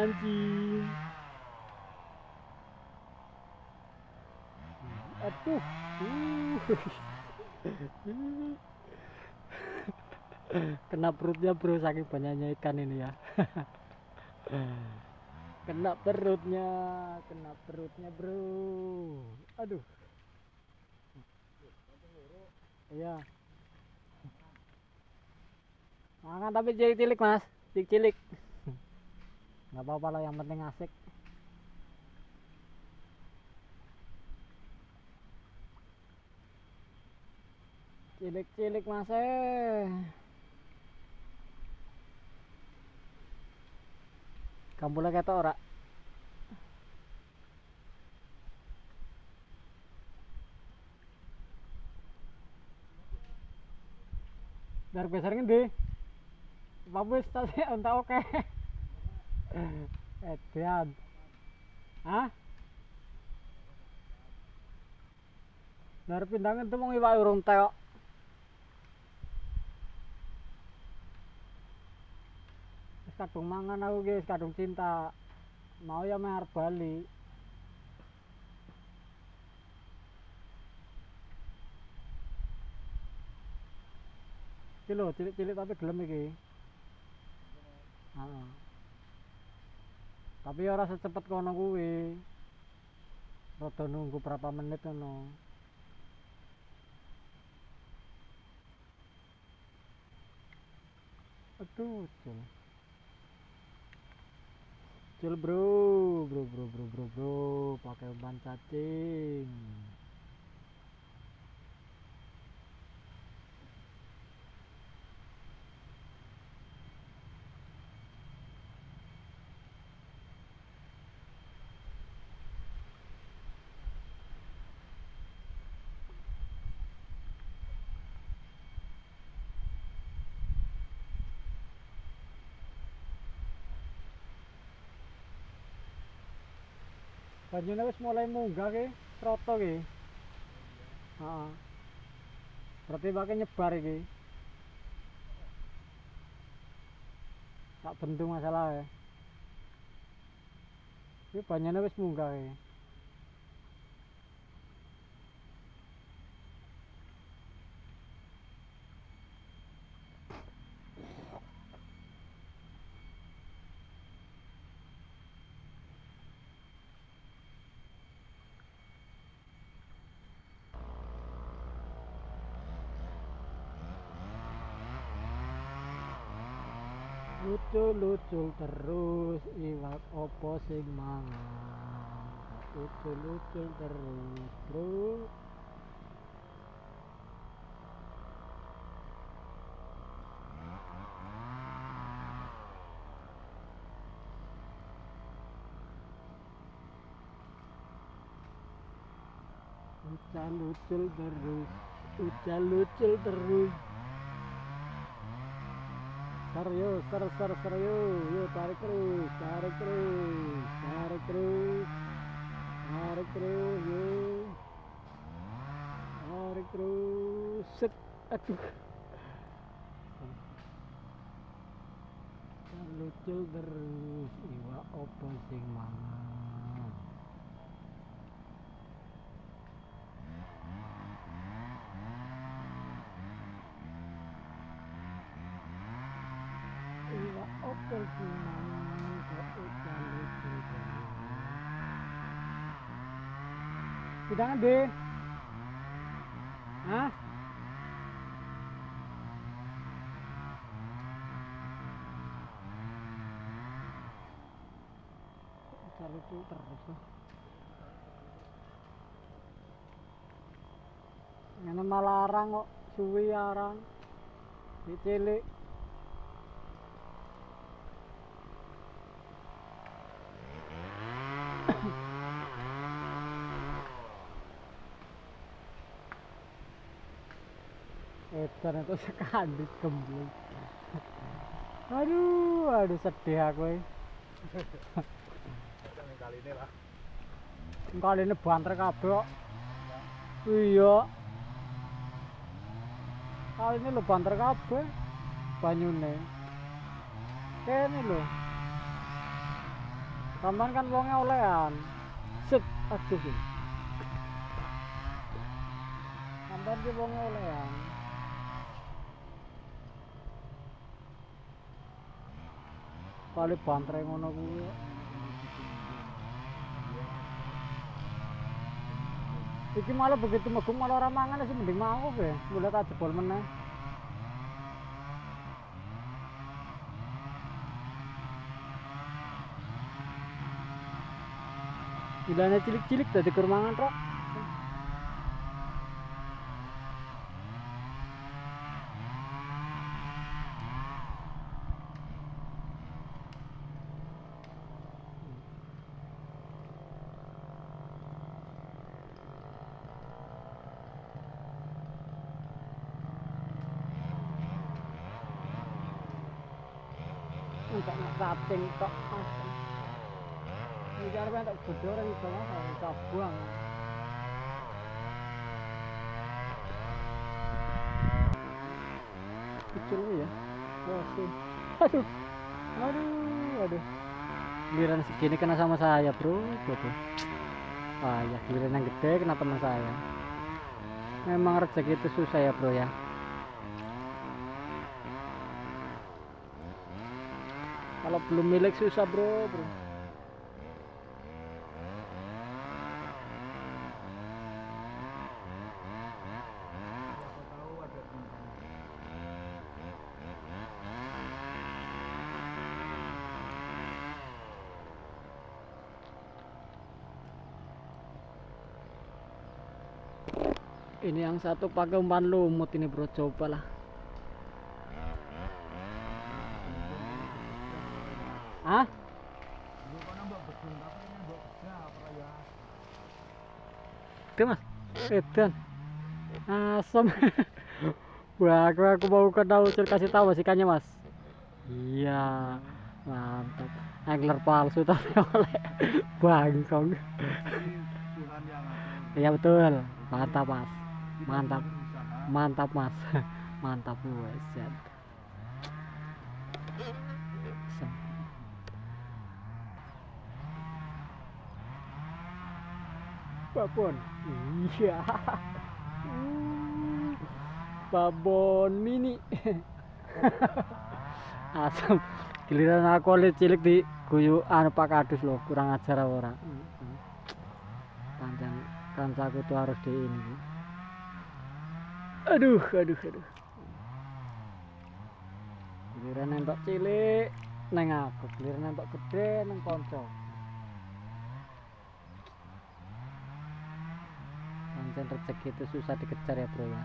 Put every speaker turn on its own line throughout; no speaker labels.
mancing. Aduh. Kena perutnya bro, saking banyaknya ikan ini ya. Kena perutnya bro. Aduh. Iya. Makan tapi cilik-cilik mas, cilik-cilik. Nggak apa-apa lah, yang penting asik. Cilik-cilik mas Kampulnya ketok ora? Dar besar ngendi? Babus tadi entah oke. Edian. Hah? Dar pindangan tuh mau iwak urung teo. Kadung mangan aku guys, kadung cinta. Mau ya mer Bali. Iki lho, cilik-cilik tapi gelem iki. Heeh. Tapi ora secepet kono kuwi. Rada nunggu berapa menit ngono. Aduh, cil. Cil bro, pakai umpan cacing. Banyune wis mulai munggah ki, sroto ki. Heeh. Berarti pakai nyebar iki. Tak bentung masalah ya. Iki banyune wis munggah ki. Lucul-lucul terus iwak opo sing mangan. Lucul-lucul terus bro. Lucul terus, lucul terus. Serius, serius, yuk tarik terus, yuk, tarik terus, set, aduh, lucul terus, iwak opo sing mangan. Iwak opo sing mangan, kok udah lucul terus. Hidangan deh. Hah? Lucu terus lah. Ngene malah arang kok, suwi arang. Cilik. Edan itu sekandit gemblung. Aduh sedih aku.
Kali ini lah.
Kali ini banter kabeh kok. Iya. Kali ini lo banter kabeh banyune. Kene lho. Sampean kan wonge olehan. Set, aduh. Sampean ki wonge olehan. Kali bantre ngono kuwi. Iki malah begitu megum malah ora mangan sih mending mau kowe. Mulai tak jebol meneh. Gilane cilik-cilik dadi kur mangan tok. Entek nak cacing tok asem. Iki arep entek godhong iso mas cabang. Kecil ya. Wah sih. Aduh. Aduh. Giliran segini kena sama saya, Bro. Tuh. Wah, ya giliran yang gede kena teman saya. Memang rezeki itu susah ya, Bro ya. Kalau belum milik susah, bro. Ini yang satu pakai umpan lumut ini, bro. Cobalah. Hah? Itu mas, edan asam. Wah, aku mau kasih tahu mas ikannya mas. Iya, mantap. Angler palsu tapi oleh bangkong. Iya betul, mantap mas, mantap mas, mantap wes. Babon, iya, babon mini. Asam, giliran aku lihat cilik di guyu anu Pak Kadus loh, kurang ajar orang. Panjang kancaku tuh harus di ini. Aduh. Giliran nembak cilik neng aku, giliran nembak gede neng konco. Pancen rezeki itu susah dikejar ya, bro ya.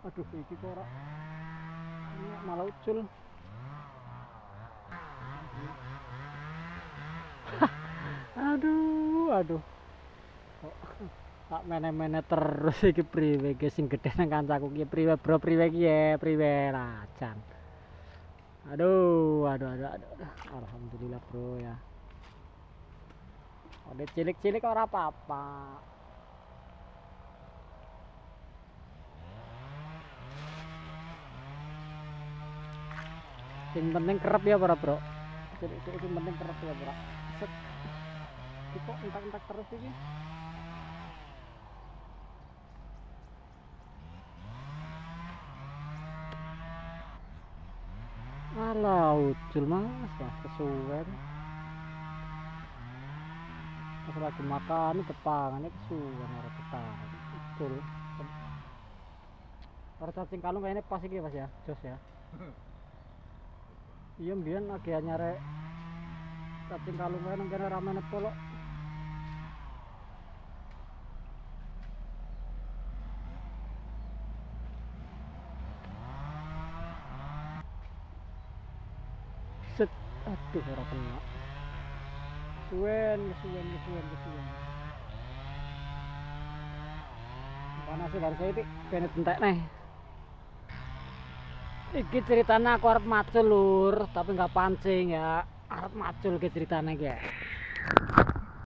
Aduh, iki kok ora. Ini malah ucul. Aduh. Kok tak mene-mene terus iki priwe iki sing gedhe nang kancaku iki priwe, bro, priwe iki ya, priwe rajan. Aduh. Alhamdulillah, bro ya. Ode cilik-cilik ora apa-apa. Yang penting kerap ya para bro. Jadi yang penting kerap ya bro. Set. Kok entak-entak terus ini. Alah ucul mas kesuwen. Pas lagi makan tepangannya kesuwen harus tetangan. Ucul. Para cacing kalung kayaknya pas iki mas ya, jos ya. Iya mbiyen lagi nyare cacing kalung kaya nang kene ramene polok. Set, aduh ora kena. Suwen. Panas dari saya iki kene entek neh. Iki ceritanya aku arep macul lur, tapi nggak pancing ya. Arep macul ke ceritanya iki.